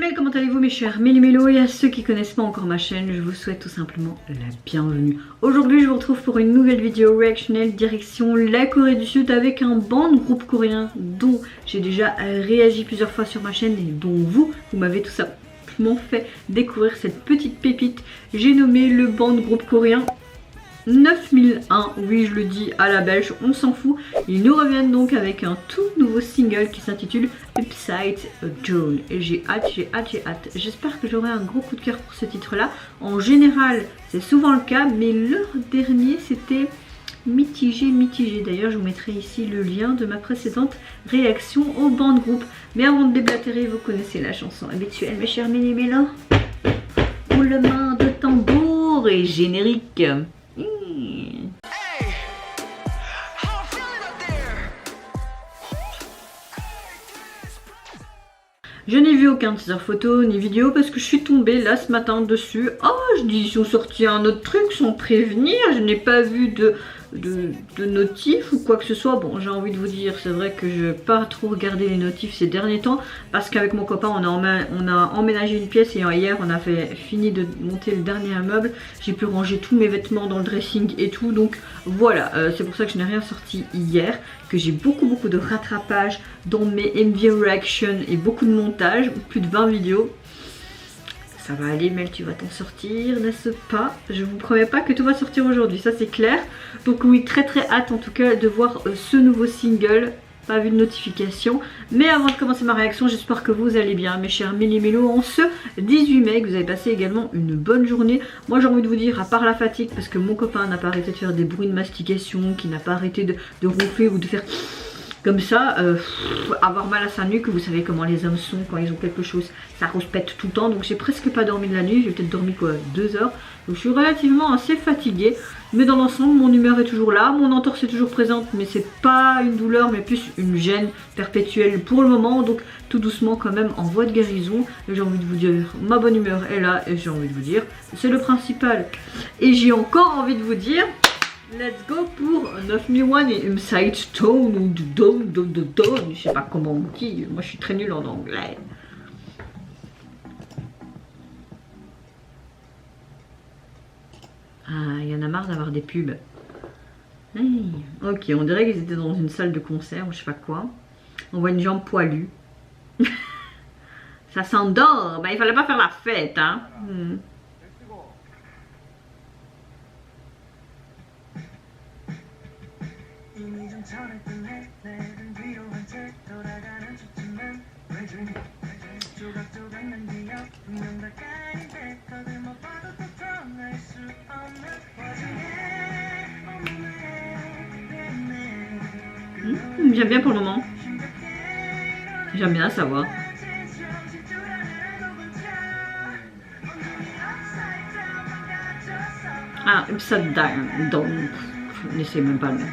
Mais comment allez-vous mes chers méli-mélo, et à ceux qui connaissent pas encore ma chaîne, je vous souhaite tout simplement la bienvenue. Aujourd'hui je vous retrouve pour une nouvelle vidéo réactionnelle direction la Corée du Sud avec un band groupe coréen dont j'ai déjà réagi plusieurs fois sur ma chaîne et dont vous m'avez tout simplement fait découvrir cette petite pépite. J'ai nommé le band groupe coréen 9001, oui je le dis à la belge, on s'en fout. Ils nous reviennent donc avec un tout nouveau single qui s'intitule Upside Down. Et j'ai hâte. J'espère que j'aurai un gros coup de cœur pour ce titre là. En général c'est souvent le cas, mais leur dernier c'était mitigé. D'ailleurs je vous mettrai ici le lien de ma précédente réaction au band groupe. Mais avant de déblatérer, vous connaissez la chanson habituelle mes chers méli-mélo. Roulement de tambour et générique. Je n'ai vu aucun teaser photo ni vidéo parce que je suis tombée là ce matin dessus. Oh, je dis ils ont sorti un autre truc sans prévenir. Je n'ai pas vu de notifs ou quoi que ce soit. Bon, j'ai envie de vous dire, c'est vrai que je n'ai pas trop regardé les notifs ces derniers temps parce qu'avec mon copain on a emménagé une pièce et hier on a fini de monter le dernier meuble. J'ai pu ranger tous mes vêtements dans le dressing et tout, donc voilà, c'est pour ça que je n'ai rien sorti hier, que j'ai beaucoup de rattrapage dans mes MV Reaction et beaucoup de montage, plus de 20 vidéos. Ça va aller Mel, tu vas t'en sortir, n'est-ce pas? Je vous promets pas que tout va sortir aujourd'hui, ça c'est clair. Donc oui, très hâte en tout cas de voir ce nouveau single. Pas vu de notification. Mais avant de commencer ma réaction, j'espère que vous allez bien mes chers méli-mélo en ce 18 mai, que vous avez passé également une bonne journée. Moi j'ai envie de vous dire, à part la fatigue, parce que mon copain n'a pas arrêté de faire des bruits de mastication, qui n'a pas arrêté de ronfler ou de faire comme ça, avoir mal à sa nuque, vous savez comment les hommes sont quand ils ont quelque chose, ça rouspète tout le temps. Donc j'ai presque pas dormi de la nuit, j'ai peut-être dormi quoi 2 heures. Donc je suis relativement assez fatiguée, mais dans l'ensemble mon humeur est toujours là, mon entorse est toujours présente, mais c'est pas une douleur mais plus une gêne perpétuelle pour le moment. Donc tout doucement quand même en voie de guérison. Et j'ai envie de vous dire, ma bonne humeur est là et j'ai envie de vous dire, c'est le principal. Et j'ai encore envie de vous dire, let's go pour 9001 et Upside Down ou Down, je sais pas comment on dit, moi je suis très nulle en anglais. Ah, il y en a marre d'avoir des pubs. Hey. Ok, on dirait qu'ils étaient dans une salle de concert ou je sais pas quoi. On voit une jambe poilue. Ça s'endort, bah il fallait pas faire la fête, hein. J'aime bien pour le moment. J'aime bien savoir. Ah, Upside Down. Je n'essaie même pas le nom.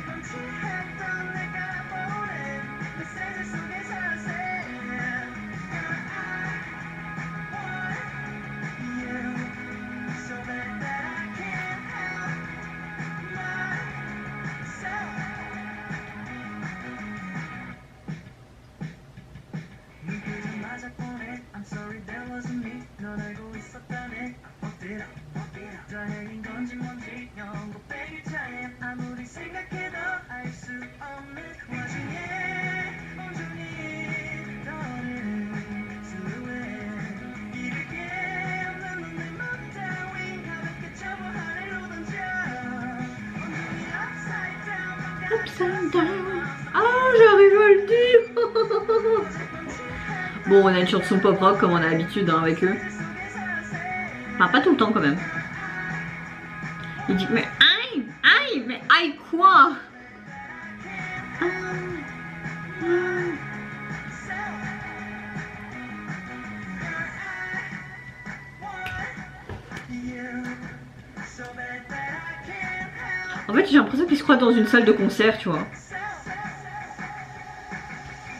Ah, j'arrive à le dire. Bon, on a une chanson pop rock comme on a l'habitude hein, avec eux. Enfin, pas tout le temps quand même. Il dit mais aïe, mais aïe quoi? En fait j'ai l'impression qu'ils se croient dans une salle de concert, tu vois.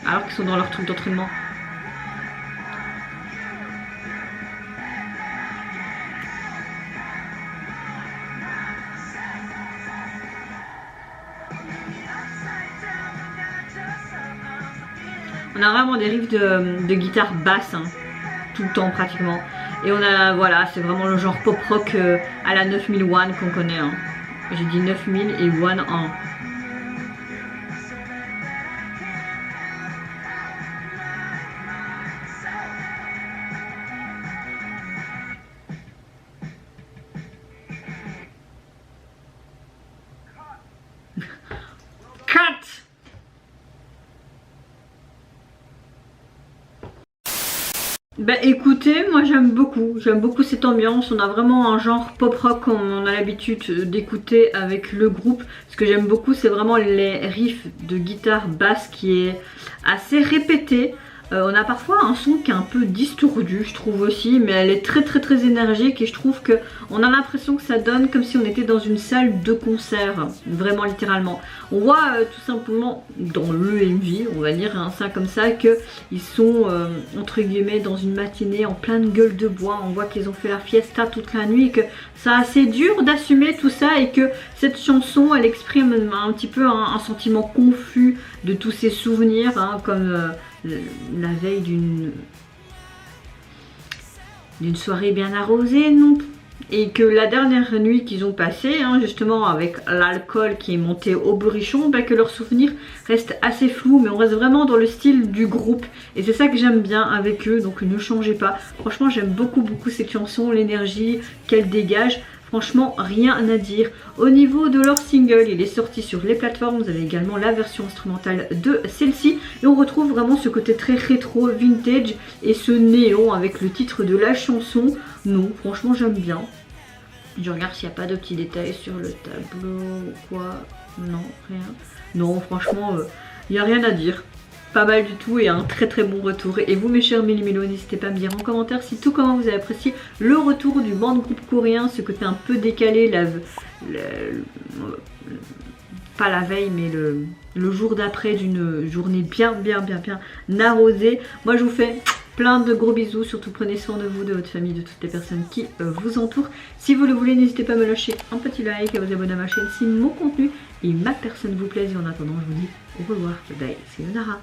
Alors qu'ils sont dans leur truc d'entraînement. On a vraiment des riffs de guitare basse. Hein. tout le temps pratiquement. Et on a, voilà, c'est vraiment le genre pop rock à la 9001 qu'on connaît. Hein. J'ai dit 9001 ans. Bah écoutez, moi j'aime beaucoup cette ambiance, on a vraiment un genre pop rock comme on a l'habitude d'écouter avec le groupe. Ce que j'aime beaucoup c'est vraiment les riffs de guitare basse qui est assez répété. On a parfois un son qui est un peu distordu je trouve aussi, mais elle est très énergique et je trouve que on a l'impression que ça donne comme si on était dans une salle de concert, vraiment littéralement. On voit tout simplement dans le MV, on va dire hein, ça comme ça, qu'ils sont entre guillemets dans une matinée en pleine gueule de bois. On voit qu'ils ont fait la fiesta toute la nuit et que c'est assez dur d'assumer tout ça et que cette chanson elle exprime un petit peu un sentiment confus de tous ces souvenirs hein, comme la veille d'une soirée bien arrosée, non? Et que la dernière nuit qu'ils ont passée, hein, justement avec l'alcool qui est monté au bourrichon, bah, que leurs souvenirs restent assez flous, mais on reste vraiment dans le style du groupe. Et c'est ça que j'aime bien avec eux, donc ne changez pas. Franchement, j'aime beaucoup cette chanson, l'énergie qu'elle dégage. Franchement, rien à dire. Au niveau de leur single, il est sorti sur les plateformes. Vous avez également la version instrumentale de celle-ci. Et on retrouve vraiment ce côté très rétro, vintage et ce néon avec le titre de la chanson. Non, franchement, j'aime bien. Je regarde s'il n'y a pas de petits détails sur le tableau ou quoi. Non, rien. Non, franchement, il n'y a rien à dire. Pas mal du tout et un très bon retour. Et vous mes chers Méli-Mélo, n'hésitez pas à me dire en commentaire si tout comment vous avez apprécié le retour du band groupe coréen, ce côté un peu décalé, pas la veille mais le jour d'après d'une journée bien arrosée. Moi je vous fais plein de gros bisous, surtout prenez soin de vous, de votre famille, de toutes les personnes qui vous entourent. Si vous le voulez, n'hésitez pas à me lâcher un petit like, à vous abonner à ma chaîne si mon contenu et ma personne vous plaisent. Et en attendant, je vous dis au revoir, bye bye, c'est Nara.